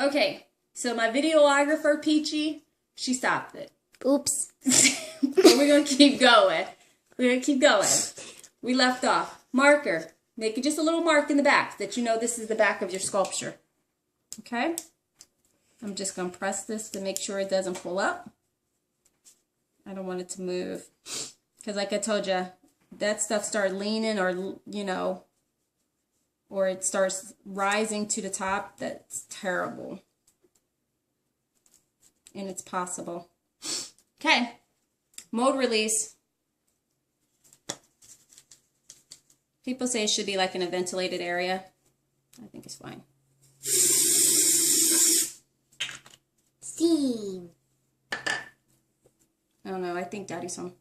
Okay, so my videographer, Peachy, she stopped it. Oops. But we're going to keep going. We're going to keep going. We left off. Marker. Make it just a little mark in the back that you know this is the back of your sculpture. Okay? I'm just going to press this to make sure it doesn't pull up. I don't want it to move. Because like I told you, that stuff started leaning or, you know, or it starts rising to the top. That's terrible. And it's possible. Okay. Mode release. People say it should be like in a ventilated area. I think it's fine. Steam. I don't know. I think Daddy's home.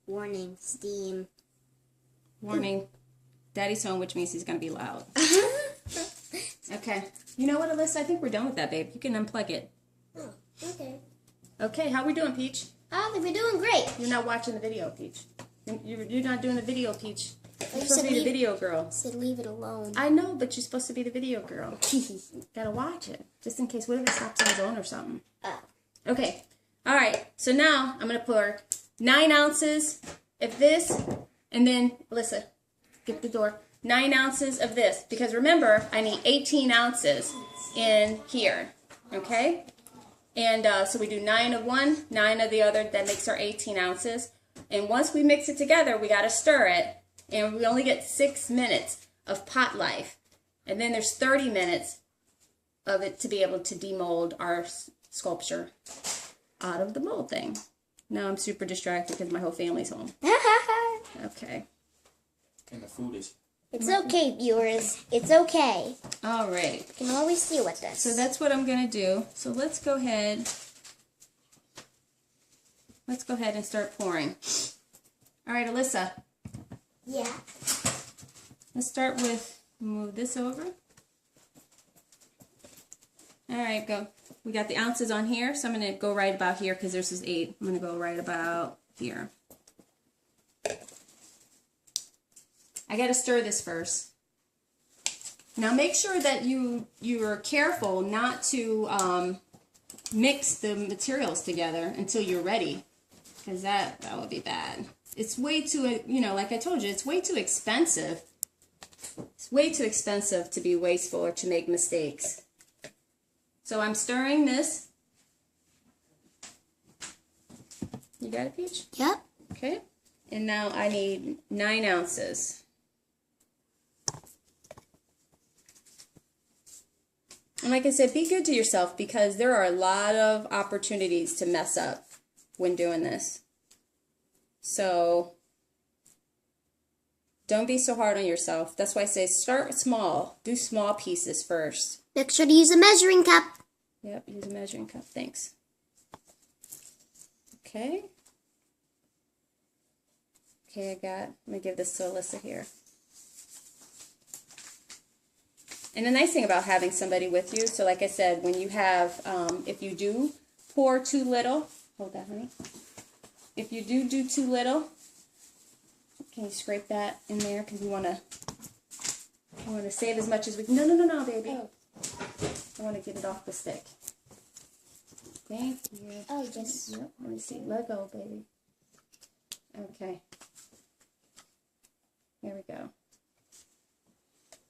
Warning. Steam. Warning. Daddy's home, which means he's going to be loud. Okay. You know what, Alyssa? I think we're done with that, babe. You can unplug it. Oh, okay. Okay. How we doing, Peach? I think we're doing great. You're not watching the video, Peach. You're not doing the video, Peach. You're You supposed said to be the leave- video girl. Said leave it alone. I know, but you're supposed to be the video girl. Gotta watch it. Just in case. What if it stops on its own or something? Oh. Okay. All right. So now I'm going to pour 9 ounces of this. And then, Alyssa, get the door. 9 ounces of this. Because remember, I need 18 ounces in here. Okay? And so we do 9 of one, 9 of the other. That makes our 18 ounces. And once we mix it together, we got to stir it. And we only get 6 minutes of pot life. And then there's 30 minutes of it to be able to demold our sculpture out of the mold thing. Now I'm super distracted because my whole family's home. Okay. And the food is... It's okay, viewers. It's okay. All right. You can always deal with this. So that's what I'm going to do. So let's go ahead. Let's go ahead and start pouring. All right, Alyssa. Yeah. Let's start with, move this over. All right, go. We got the ounces on here, so I'm going to go right about here because this is 8. I'm going to go right about here. I got to stir this first. Now make sure that you're careful not to mix the materials together until you're ready, because that would be bad. It's way too, you know, like I told you, it's way too expensive. It's way too expensive to be wasteful or to make mistakes. So I'm stirring this. You got it, Peach? Yep. Okay. And now I need 9 ounces. And like I said, be good to yourself because there are a lot of opportunities to mess up when doing this. So don't be so hard on yourself. That's why I say start small. Do small pieces first. Make sure to use a measuring cup. Yep, use a measuring cup. Thanks. Okay. Okay, I'm going to give this to Alyssa here. And the nice thing about having somebody with you, so like I said, when you have, if you do pour too little, hold that, honey. If you do too little, can you scrape that in there? Because we want to save as much as we can. No, baby. Oh. I want to get it off the stick. Thank you. Oh, just... Yep, let me see. Let go, baby. Okay. There we go.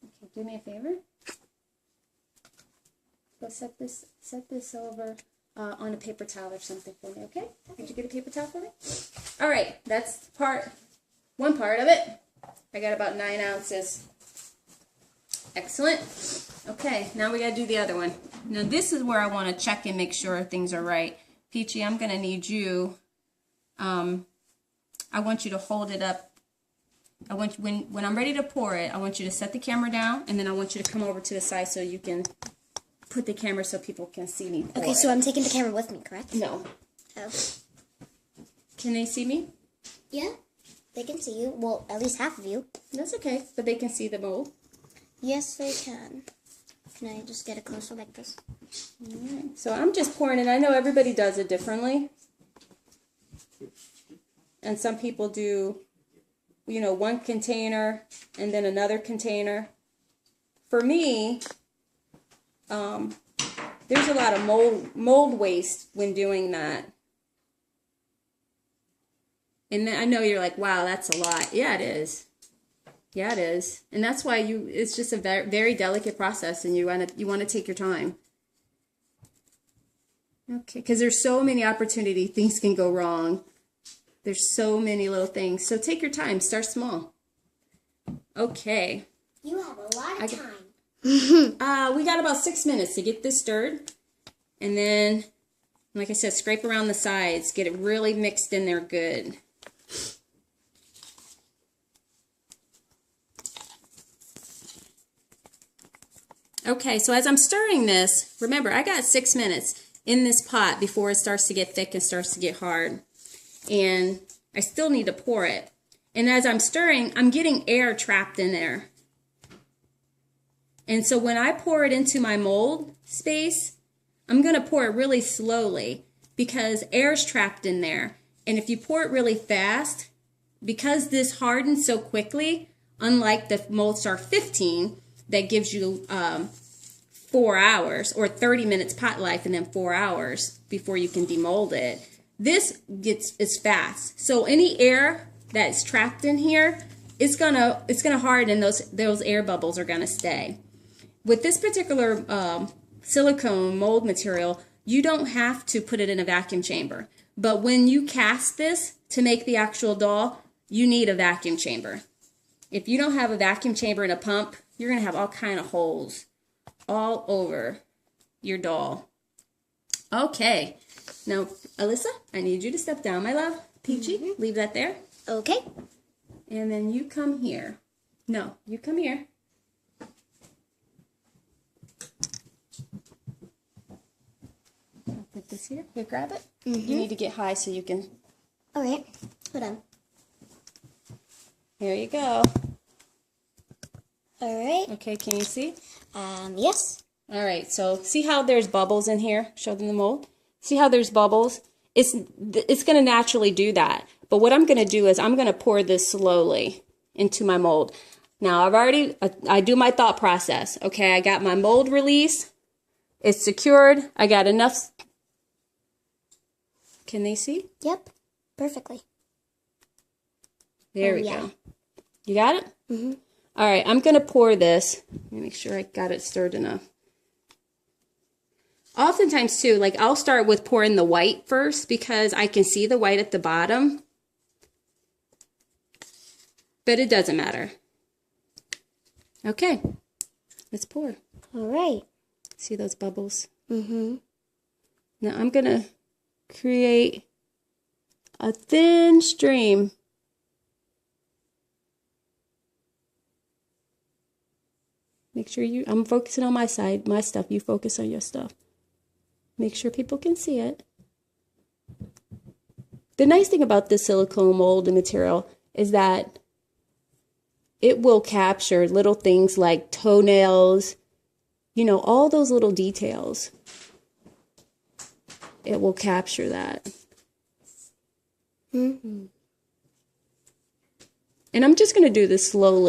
Okay, do me a favor. Go set this over on a paper towel or something for me, okay? Did you get a paper towel for me? All right, that's one part of it. I got about 9 ounces. Excellent. Okay, now we got to do the other one. Now this is where I want to check and make sure things are right. Peachy, I'm going to need you, I want you to hold it up. I want you, when I'm ready to pour it, I want you to set the camera down, and then I want you to come over to the side so you can put the camera so people can see me pour Okay, so I'm taking the camera with me, correct? No. Oh. Can they see me? Yeah, they can see you. Well, at least half of you. That's okay, but they can see the mold. Yes, they can. Can I just get it closer like this? All right. So I'm just pouring it. I know everybody does it differently. And some people do, you know, one container and then another container. For me, there's a lot of mold waste when doing that. And then I know you're like, wow, that's a lot. Yeah, it is. Yeah, it is. And that's why it's just a very, very delicate process, and you want to take your time. Okay, because there's so many opportunity, things can go wrong. There's so many little things. So take your time, start small. Okay. You have a lot of time. We got about 6 minutes to get this stirred. And then, like I said, scrape around the sides. Get it really mixed in there good. Okay, so as I'm stirring this, remember, I got 6 minutes in this pot before it starts to get thick and starts to get hard. And I still need to pour it. And as I'm stirring, I'm getting air trapped in there. And so when I pour it into my mold space, I'm going to pour it really slowly because air's trapped in there. And if you pour it really fast, because this hardens so quickly, unlike the Mold Star 15 that gives you 4 hours or 30 minutes pot life and then 4 hours before you can demold it, this is fast. So any air that's trapped in here, it's gonna harden. Those air bubbles are gonna stay. With this particular silicone mold material, you don't have to put it in a vacuum chamber. But when you cast this to make the actual doll, you need a vacuum chamber. If you don't have a vacuum chamber and a pump, you're going to have all kind of holes all over your doll. Okay. Now, Alyssa, I need you to step down, my love. Peachy, leave that there. Okay. And then you come here. No, you come here. I'll put this here. Here, grab it. You need to get high so you can... All right. Hold on. Here you go. All right. Okay, can you see? Yes. All right, so see how there's bubbles in here? Show them the mold. See how there's bubbles? It's going to naturally do that. But what I'm going to do is I'm going to pour this slowly into my mold. Now, I do my thought process. Okay, I got my mold release. It's secured. I got enough. Can they see? Yep. Perfectly. There we go. You got it? Mm-hmm. All right, I'm going to pour this. Let me make sure I got it stirred enough. Oftentimes, too, like I'll start with pouring the white first because I can see the white at the bottom. But it doesn't matter. Okay, let's pour. All right. See those bubbles? Mm-hmm. Now I'm going to create a thin stream. Make sure I'm focusing on my side, my stuff. You focus on your stuff. Make sure people can see it. The nice thing about this silicone mold material is that it will capture little things like toenails, you know, all those little details. It will capture that. Mm-hmm. And I'm just going to do this slowly.